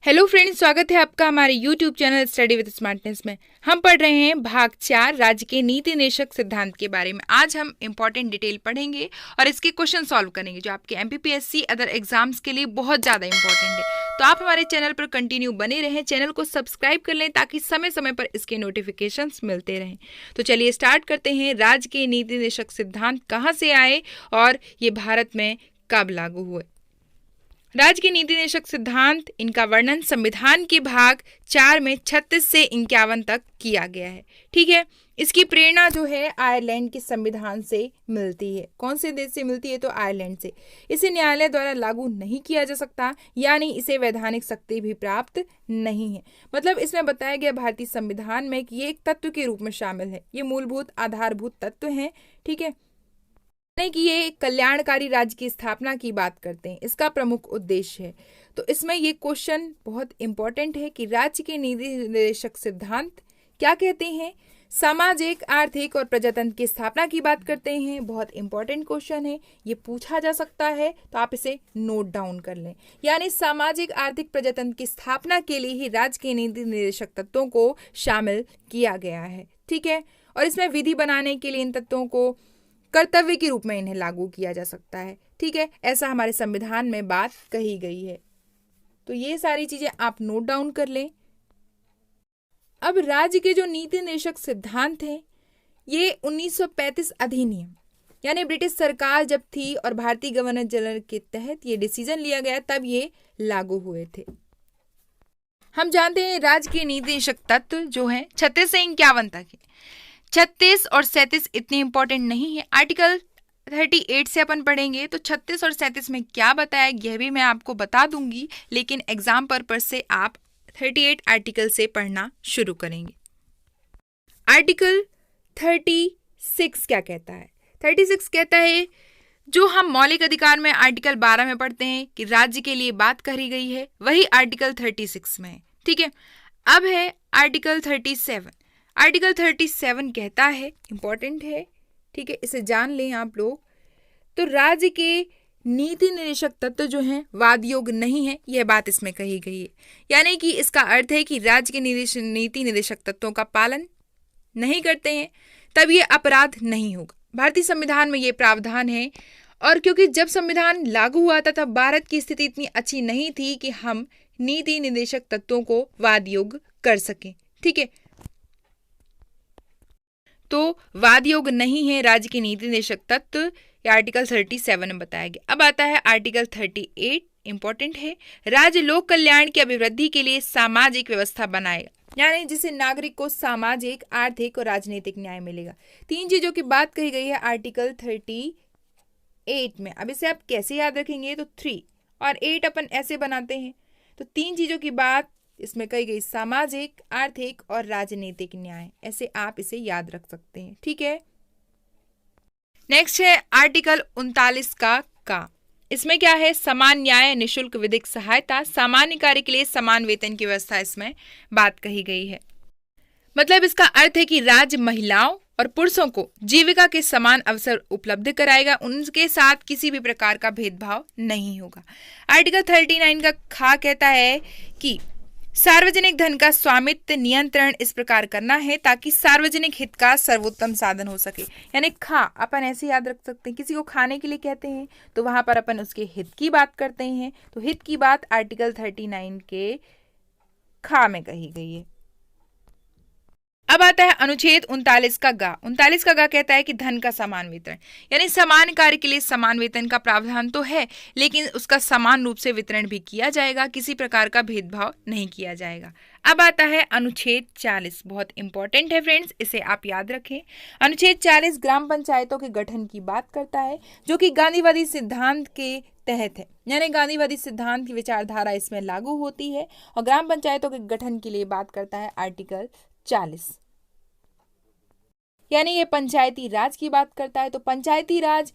Hello friends, स्वागत है आपका हमारे YouTube channel study with smartness में। हम पढ़ रहे हैं भाग 4 राज्य के नीति निर्देशक सिद्धांत के बारे में। आज हम इंपॉर्टेंट डिटेल पढ़ेंगे और इसके क्वेश्चन सॉल्व करेंगे जो आपके एमपीपीएससी अदर एग्जाम्स के लिए बहुत ज़्यादा इंपॉर्टेंट है। तो आप हमारे चैनल पर कंटिन्यू बने रहें, चैनल को सब्सक्राइब कर लें ताकि समय समय पर इसके नोटिफिकेशंस मिलते रहें। तो चलिए स्टार्ट करते हैं। राज्य के नीति निर्देशक सिद्धांत कहाँ से आए और ये भारत में कब लागू हुए। राज्य के नीति निर्देशक सिद्धांत, इनका वर्णन संविधान के भाग 4 में 36 से 51 तक किया गया है। ठीक है, इसकी प्रेरणा जो है आयरलैंड के संविधान से मिलती है। कौन से देश से मिलती है? तो आयरलैंड से। इसे न्यायालय द्वारा लागू नहीं किया जा सकता, यानी इसे वैधानिक शक्ति भी प्राप्त नहीं है। मतलब इसमें बताया गया भारतीय संविधान में कि ये एक तत्व के रूप में शामिल है, ये मूलभूत आधारभूत तत्व है। ठीक है, कि ये कल्याणकारी राज्य की स्थापना की बात करते हैं, इसका प्रमुख उद्देश्य है। तो इसमें ये क्वेश्चन बहुत इंपॉर्टेंट है कि राज्य के नीति निर्देशक सिद्धांत क्या कहते हैं। सामाजिक, आर्थिक और प्रजातंत्र की स्थापना की बात करते हैं। बहुत इंपॉर्टेंट क्वेश्चन है, ये पूछा जा सकता है, तो आप इसे नोट डाउन कर लें। यानी सामाजिक, आर्थिक, प्रजातंत्र की स्थापना के लिए ही राज्य के नीति निर्देशक तत्वों को शामिल किया गया है। ठीक है, और इसमें विधि बनाने के लिए इन तत्वों को कर्तव्य के रूप में इन्हें लागू किया जा सकता है। ठीक है, ऐसा हमारे संविधान में बात कही गई है। तो ये सारी चीजें आप नोट डाउन कर लें। अब राज्य के जो नीति निर्देशक सिद्धांत हैं, ये 1935 अधिनियम यानी ब्रिटिश सरकार जब थी और भारतीय गवर्नर जनरल के तहत ये डिसीजन लिया गया, तब ये लागू हुए थे। हम जानते हैं राज्य के नीति निर्देशक तत्व जो है 36 से 51 तक है। 36 और 37 इतने इंपॉर्टेंट नहीं है। आर्टिकल 38 से अपन पढ़ेंगे, तो 36 और 37 में क्या बताया यह भी मैं आपको बता दूंगी, लेकिन एग्जाम पर्पस से आप 38 आर्टिकल से पढ़ना शुरू करेंगे। आर्टिकल 36 क्या कहता है? 36 कहता है, जो हम मौलिक अधिकार में आर्टिकल 12 में पढ़ते हैं कि राज्य के लिए बात कही गई है, वही आर्टिकल 36 में है। ठीक है, अब है आर्टिकल 37। आर्टिकल 37 कहता है, इंपॉर्टेंट है, ठीक है, इसे जान लें आप लोग। तो राज्य के नीति निर्देशक तत्व जो हैं वाद योग्य नहीं है, यह बात इसमें कही गई है। यानी कि इसका अर्थ है कि राज्य के नीति निर्देशक तत्वों का पालन नहीं करते हैं तब ये अपराध नहीं होगा। भारतीय संविधान में ये प्रावधान है। और क्योंकि जब संविधान लागू हुआ था तब भारत की स्थिति इतनी अच्छी नहीं थी कि हम नीति निर्देशक तत्वों को वाद योग्य कर सकें। ठीक है, तो वाद योग्य नहीं है राज्य के नीति निर्देशक तत्व, या आर्टिकल 37 में बताया गया। अब आता है आर्टिकल 38, इंपॉर्टेंट है। राज्य लोक कल्याण की अभिवृद्धि के लिए सामाजिक व्यवस्था बनाएगा, यानी जिससे नागरिक को सामाजिक, आर्थिक और राजनीतिक न्याय मिलेगा। 3 चीजों की बात कही गई है आर्टिकल 38 में। अब इसे आप कैसे याद रखेंगे? तो 3 और 8 अपन ऐसे बनाते हैं। तो 3 चीजों की बात इसमें कही गई, सामाजिक, आर्थिक और राजनीतिक न्याय, ऐसे आप इसे याद रख सकते हैं। ठीक है, नेक्स्ट है आर्टिकल 39 का। इसमें क्या है? समान न्याय, निःशुल्क विधिक सहायता, सामान्य कार्य के लिए समान वेतन की व्यवस्था इसमें बात कही गई है। मतलब इसका अर्थ है कि राज्य महिलाओं और पुरुषों को जीविका के समान अवसर उपलब्ध कराएगा, उनके साथ किसी भी प्रकार का भेदभाव नहीं होगा। आर्टिकल 39 का खा कहता है कि सार्वजनिक धन का स्वामित्व नियंत्रण इस प्रकार करना है ताकि सार्वजनिक हित का सर्वोत्तम साधन हो सके। यानी खा अपन ऐसे याद रख सकते हैं, किसी को खाने के लिए कहते हैं तो वहां पर अपन उसके हित की बात करते हैं। तो हित की बात आर्टिकल 39 के खा में कही गई है। अब आता है अनुच्छेद 39 का गा। 39 का गा कहता है कि धन का समान वितरण, यानी समान कार्य के लिए समान वेतन का प्रावधान तो है, लेकिन उसका समान रूप से वितरण भी किया जाएगा, किसी प्रकार का भेदभाव नहीं किया जाएगा। अब आता है अनुच्छेद 40, बहुत इंपॉर्टेंट है फ्रेंड्स, इसे आप याद रखें। अनुच्छेद 40 ग्राम पंचायतों के गठन की बात करता है, जो कि गांधीवादी सिद्धांत के तहत है, यानी गांधीवादी सिद्धांत की विचारधारा इसमें लागू होती है और ग्राम पंचायतों के गठन के लिए बात करता है आर्टिकल 40, यानी ये पंचायती राज की बात करता है। तो पंचायती राज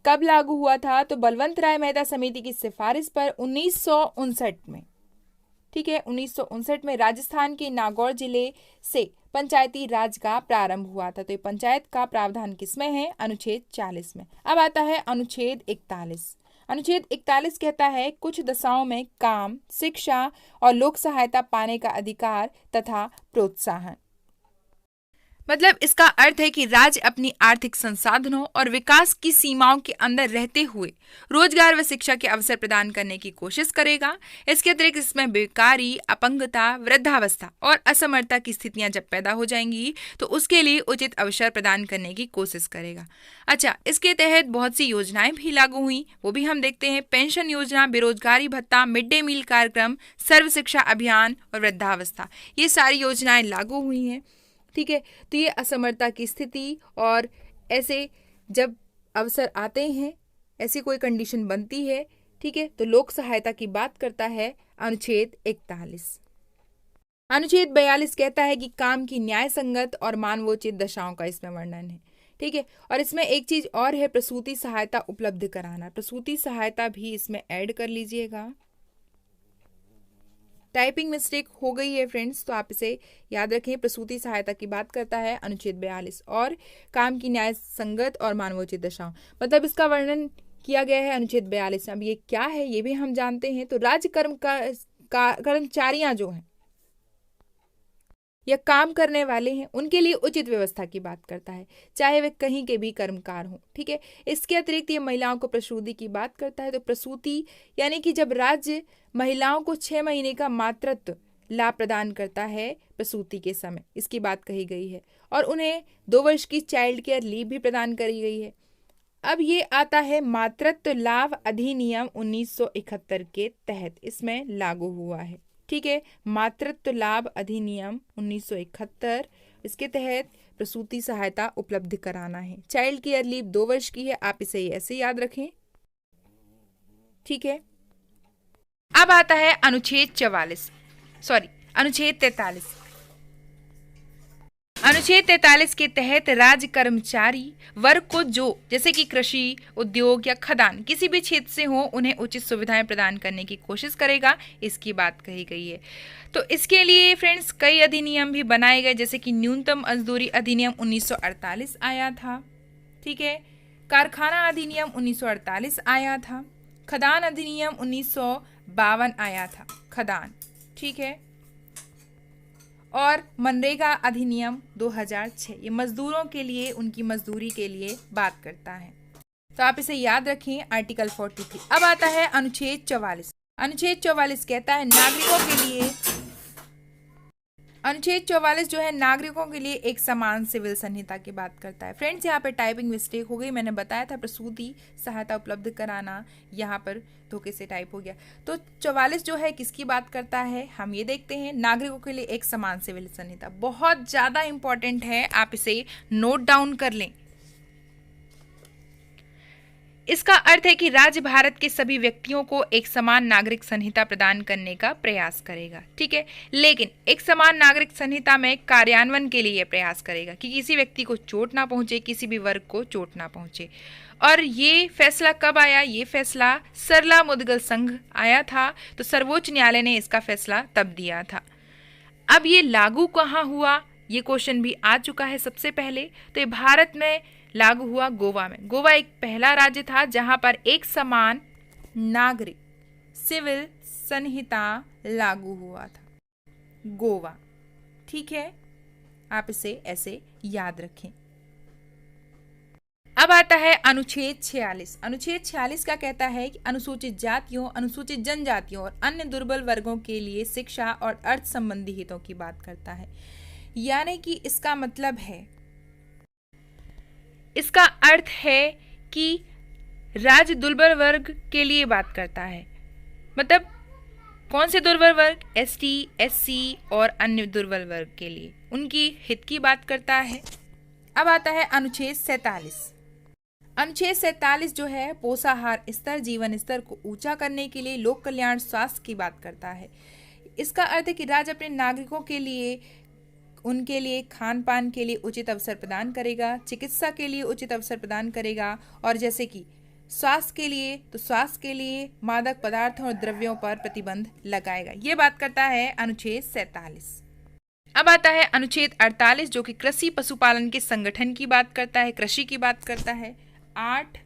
कब लागू हुआ था? तो बलवंत राय मेहता समिति की सिफारिश पर 1959 में। ठीक है, 1959 में राजस्थान के नागौर जिले से पंचायती राज का प्रारंभ हुआ था। तो ये पंचायत का प्रावधान किसमें है? अनुच्छेद 40 में। अब आता है अनुच्छेद 41। अनुच्छेद 41 कहता है कुछ दशाओं में काम, शिक्षा और लोक सहायता पाने का अधिकार तथा प्रोत्साहन। मतलब इसका अर्थ है कि राज्य अपनी आर्थिक संसाधनों और विकास की सीमाओं के अंदर रहते हुए रोजगार व शिक्षा के अवसर प्रदान करने की कोशिश करेगा। इसके अतिरिक्त इसमें बेकारी, अपंगता, वृद्धावस्था और असमर्थता की स्थितियां जब पैदा हो जाएंगी तो उसके लिए उचित अवसर प्रदान करने की कोशिश करेगा। अच्छा, इसके तहत बहुत सी योजनाएं भी लागू हुई, वो भी हम देखते हैं। पेंशन योजना, बेरोजगारी भत्ता, मिड डे मील कार्यक्रम, सर्व शिक्षा अभियान और वृद्धावस्था, ये सारी योजनाएं लागू हुई हैं। ठीक है, तो ये असमर्थता की स्थिति और ऐसे जब अवसर आते हैं, ऐसी कोई कंडीशन बनती है, ठीक है, तो लोक सहायता की बात करता है अनुच्छेद 41। अनुच्छेद 42 कहता है कि काम की न्याय संगत और मानवोचित दशाओं का इसमें वर्णन है। ठीक है, और इसमें एक चीज और है, प्रसूति सहायता उपलब्ध कराना। प्रसूति सहायता भी इसमें ऐड कर लीजिएगा। टाइपिंग मिस्टेक हो गई है फ्रेंड्स, तो आप इसे याद रखें। प्रसूति सहायता की बात करता है अनुच्छेद 42 और काम की न्याय संगत और मानवोचित दशाओं, मतलब इसका वर्णन किया गया है अनुच्छेद 42। अब ये क्या है ये भी हम जानते हैं। तो राज्य कर्मचारियां जो हैं या काम करने वाले हैं उनके लिए उचित व्यवस्था की बात करता है, चाहे वे कहीं के भी कर्मकार हों। ठीक है, इसके अतिरिक्त ये महिलाओं को प्रसूति की बात करता है। तो प्रसूति यानी कि जब राज्य महिलाओं को 6 महीने का मातृत्व लाभ प्रदान करता है प्रसूति के समय, इसकी बात कही गई है। और उन्हें 2 वर्ष की चाइल्ड केयर लीव भी प्रदान करी गई है। अब ये आता है मातृत्व लाभ अधिनियम 1971 के तहत इसमें लागू हुआ है। ठीक है, मातृत्व लाभ अधिनियम 1971, इसके तहत प्रसूति सहायता उपलब्ध कराना है। चाइल्ड केयर लीव 2 वर्ष की है, आप इसे ऐसे याद रखें। ठीक है, अब आता है अनुच्छेद 43। अनुच्छेद 43 के तहत राज्य कर्मचारी वर्ग को जो जैसे कि कृषि, उद्योग या खदान किसी भी क्षेत्र से हो उन्हें उचित सुविधाएं प्रदान करने की कोशिश करेगा, इसकी बात कही गई है। तो इसके लिए फ्रेंड्स कई अधिनियम भी बनाए गए, जैसे कि न्यूनतम मजदूरी अधिनियम 1948 आया था। ठीक है, कारखाना अधिनियम 1948 आया था, खदान अधिनियम 1952 आया था, खदान। ठीक है, और मनरेगा अधिनियम 2006 ये मजदूरों के लिए उनकी मजदूरी के लिए बात करता है, तो आप इसे याद रखें। आर्टिकल 43। अब आता है अनुच्छेद 44। अनुच्छेद 44 कहता है नागरिकों के लिए, अनुच्छेद 44 जो है नागरिकों के लिए एक समान सिविल संहिता की बात करता है। फ्रेंड्स यहाँ पे टाइपिंग मिस्टेक हो गई, मैंने बताया था प्रसूति सहायता उपलब्ध कराना, यहाँ पर धोखे से टाइप हो गया। तो 44 जो है किसकी बात करता है, हम ये देखते हैं। नागरिकों के लिए एक समान सिविल संहिता बहुत ज़्यादा इंपॉर्टेंट है, आप इसे नोट डाउन कर लें। इसका अर्थ है कि राज्य भारत के सभी व्यक्तियों को एक समान नागरिक संहिता प्रदान करने का प्रयास करेगा। ठीक है, लेकिन एक समान नागरिक संहिता में कार्यान्वयन के लिए प्रयास करेगा कि किसी व्यक्ति को चोट ना पहुंचे, किसी भी वर्ग को चोट ना पहुंचे। और ये फैसला कब आया, ये फैसला सरला मुद्गल संघ आया था, तो सर्वोच्च न्यायालय ने इसका फैसला तब दिया था। अब ये लागू कहाँ हुआ, ये क्वेश्चन भी आ चुका है सबसे पहले। तो ये भारत में लागू हुआ गोवा में। गोवा एक पहला राज्य था जहां पर एक समान नागरिक सिविल संहिता लागू हुआ था, गोवा। ठीक है, आप इसे ऐसे याद रखें। अब आता है अनुच्छेद 46। अनुच्छेद 46 का कहता है कि अनुसूचित जातियों, अनुसूचित जनजातियों और अन्य दुर्बल वर्गों के लिए शिक्षा और अर्थ संबंधी हितों की बात करता है। यानी कि इसका मतलब है, इसका अर्थ है कि राज्य दुर्बल वर्ग के लिए बात करता है। मतलब कौन से दुर्बल वर्ग, एसटी, एससी और अन्य दुर्बल वर्ग के लिए उनकी हित की बात करता है। अब आता है अनुच्छेद 47। अनुच्छेद 47 जो है पोषाहार स्तर, जीवन स्तर को ऊंचा करने के लिए लोक कल्याण स्वास्थ्य की बात करता है। इसका अर्थ है कि राज्य अपने नागरिकों के लिए, उनके लिए खान पान के लिए उचित अवसर प्रदान करेगा, चिकित्सा के लिए उचित अवसर प्रदान करेगा, और जैसे कि स्वास्थ्य के लिए, तो स्वास्थ्य के लिए मादक पदार्थों और द्रव्यों पर प्रतिबंध लगाएगा। ये बात करता है अनुच्छेद 47। अब आता है अनुच्छेद 48 जो कि कृषि पशुपालन के संगठन की बात करता है, कृषि की बात करता है। 8,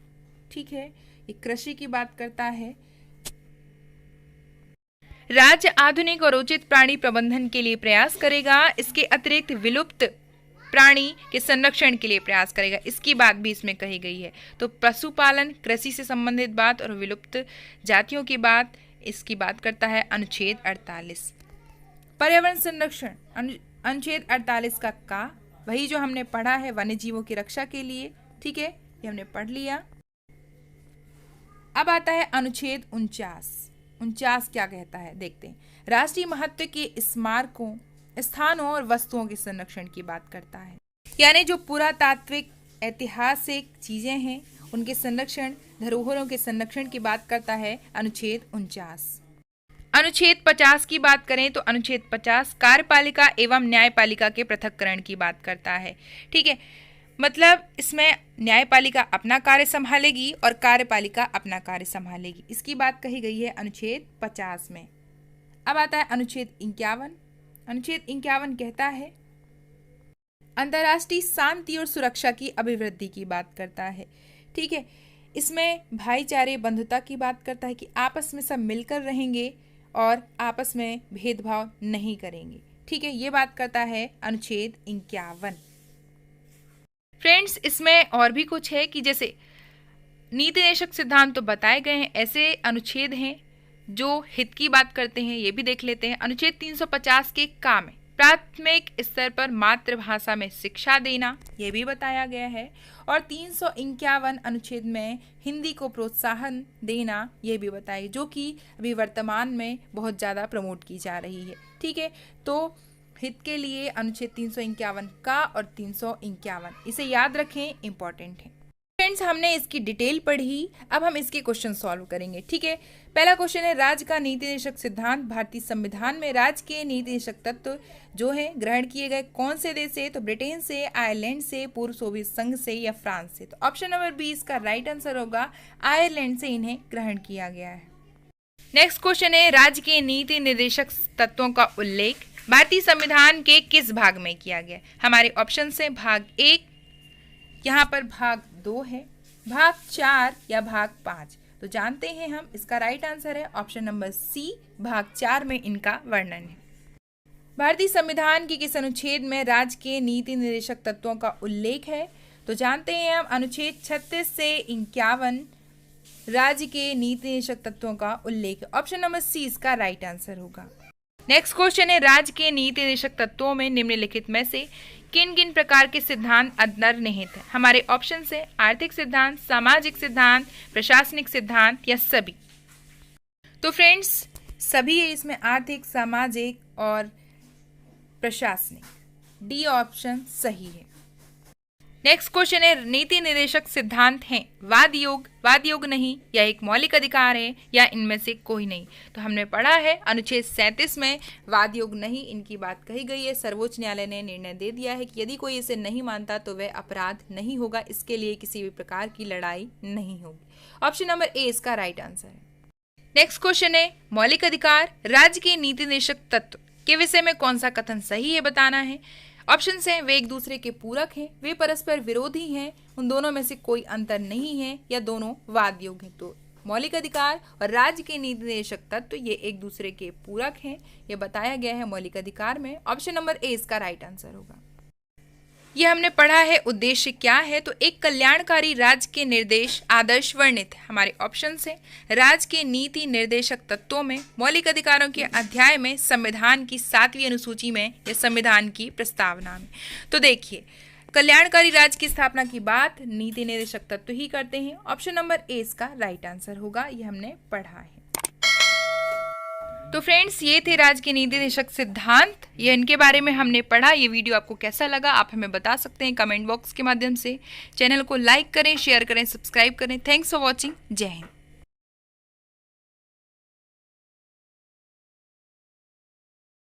ठीक है, ये कृषि की बात करता है। राज्य आधुनिक और उचित प्राणी प्रबंधन के लिए प्रयास करेगा। इसके अतिरिक्त विलुप्त प्राणी के संरक्षण के लिए प्रयास करेगा, इसकी बात भी इसमें कही गई है। तो पशुपालन, कृषि से संबंधित बात और विलुप्त जातियों की बात, इसकी बात करता है अनुच्छेद 48। पर्यावरण संरक्षण, अनुच्छेद 48 का वही जो हमने पढ़ा है वन्य जीवों की रक्षा के लिए, ठीक है, ये हमने पढ़ लिया। अब आता है अनुच्छेद 49 क्या कहता है देखते हैं। राष्ट्रीय महत्व के स्मारकों, स्थानों और वस्तुओं के संरक्षण की बात करता है, यानी जो पुरातात्विक ऐतिहासिक चीजें हैं उनके संरक्षण, धरोहरों के संरक्षण की बात करता है अनुच्छेद 49। अनुच्छेद 50 की बात करें तो अनुच्छेद 50 कार्यपालिका एवं न्यायपालिका के पृथक्करण की बात करता है, ठीक है। मतलब इसमें न्यायपालिका अपना कार्य संभालेगी और कार्यपालिका अपना कार्य संभालेगी, इसकी बात कही गई है अनुच्छेद 50 में। अब आता है अनुच्छेद 51। अनुच्छेद 51 कहता है अंतर्राष्ट्रीय शांति और सुरक्षा की अभिवृद्धि की बात करता है, ठीक है। इसमें भाईचारे, बंधुता की बात करता है कि आपस में सब मिलकर रहेंगे और आपस में भेदभाव नहीं करेंगे, ठीक है, ये बात करता है अनुच्छेद 51। फ्रेंड्स, इसमें और भी कुछ है कि जैसे नीति निर्देशक सिद्धांत तो बताए गए हैं, ऐसे अनुच्छेद हैं जो हित की बात करते हैं, ये भी देख लेते हैं। अनुच्छेद 350 के काम है प्राथमिक स्तर पर मातृभाषा में शिक्षा देना, ये भी बताया गया है। और 351 अनुच्छेद में हिंदी को प्रोत्साहन देना, ये भी बताया, जो कि अभी वर्तमान में बहुत ज़्यादा प्रमोट की जा रही है, ठीक है। तो हित के लिए अनुच्छेद 351 का और 351, इसे याद रखें, इंपॉर्टेंट है। फ्रेंड्स, हमने इसकी डिटेल पढ़ी, अब हम इसके क्वेश्चन सॉल्व करेंगे, ठीक है। पहला क्वेश्चन है राज्य का नीति निर्देशक सिद्धांत। भारतीय संविधान में राज्य के नीति निर्देशक तत्व जो है ग्रहण किए गए कौन से देश से? तो ब्रिटेन से, आयरलैंड से, पूर्व सोवियत संघ से या फ्रांस से। तो ऑप्शन नंबर बी इसका राइट आंसर होगा, आयरलैंड से इन्हें ग्रहण किया गया है। नेक्स्ट क्वेश्चन है राज्य के नीति निर्देशक तत्वों का उल्लेख भारतीय संविधान के किस भाग में किया गया? हमारे ऑप्शन से भाग 1, यहाँ पर भाग 2 है, भाग 4 या भाग 5। तो जानते हैं हम, इसका राइट आंसर है ऑप्शन नंबर सी, भाग 4 में इनका वर्णन है। भारतीय संविधान के किस अनुच्छेद में राज्य के नीति निर्देशक तत्वों का उल्लेख है? तो जानते हैं हम, अनुच्छेद 36 से 51 राज्य के नीति निर्देशक तत्वों का उल्लेख है। ऑप्शन नंबर सी इसका राइट आंसर होगा। नेक्स्ट क्वेश्चन है राज्य के नीति निर्देशक तत्वों में निम्नलिखित में से किन किन प्रकार के सिद्धांत अंतर्निहित है? हमारे ऑप्शन से आर्थिक सिद्धांत, सामाजिक सिद्धांत, प्रशासनिक सिद्धांत या सभी। तो फ्रेंड्स, सभी है इसमें, आर्थिक, सामाजिक और प्रशासनिक। डी ऑप्शन सही है। नेक्स्ट क्वेश्चन है नीति निर्देशक सिद्धांत हैं वाद योग नहीं, या एक मौलिक अधिकार है, या इनमें से कोई नहीं। तो हमने पढ़ा है अनुच्छेद 37 में वाद योग नहीं, इनकी बात कही गई है। सर्वोच्च न्यायालय ने निर्णय दे दिया है कि यदि कोई इसे नहीं मानता तो वह अपराध नहीं होगा, इसके लिए किसी भी प्रकार की लड़ाई नहीं होगी। ऑप्शन नंबर ए इसका राइट आंसर है। नेक्स्ट क्वेश्चन है मौलिक अधिकार राज्य के नीति निर्देशक तत्व के विषय में कौन सा कथन सही है बताना है। ऑप्शन है वे एक दूसरे के पूरक हैं, वे परस्पर विरोधी हैं, उन दोनों में से कोई अंतर नहीं है, या दोनों वाद योग हैं। तो मौलिक अधिकार और राज्य के नीति निर्देशक तत्व ये एक दूसरे के पूरक हैं, ये बताया गया है मौलिक अधिकार में। ऑप्शन नंबर ए इसका राइट आंसर होगा। ये हमने पढ़ा है उद्देश्य क्या है, तो एक कल्याणकारी राज्य के निर्देश आदर्श वर्णित है। हमारे ऑप्शन से राज्य के नीति निर्देशक तत्वों में, मौलिक अधिकारों के अध्याय में, संविधान की 7वीं अनुसूची में या संविधान की प्रस्तावना में। तो देखिए, कल्याणकारी राज्य की स्थापना की बात नीति निर्देशक तत्व ही करते हैं। ऑप्शन नंबर ए इसका राइट आंसर होगा, ये हमने पढ़ा है। तो फ्रेंड्स, ये थे राज्य के नीति निर्देशक सिद्धांत, ये इनके बारे में हमने पढ़ा। ये वीडियो आपको कैसा लगा आप हमें बता सकते हैं कमेंट बॉक्स के माध्यम से। चैनल को लाइक करें, शेयर करें, सब्सक्राइब करें। Thanks for watching. जय हिंद।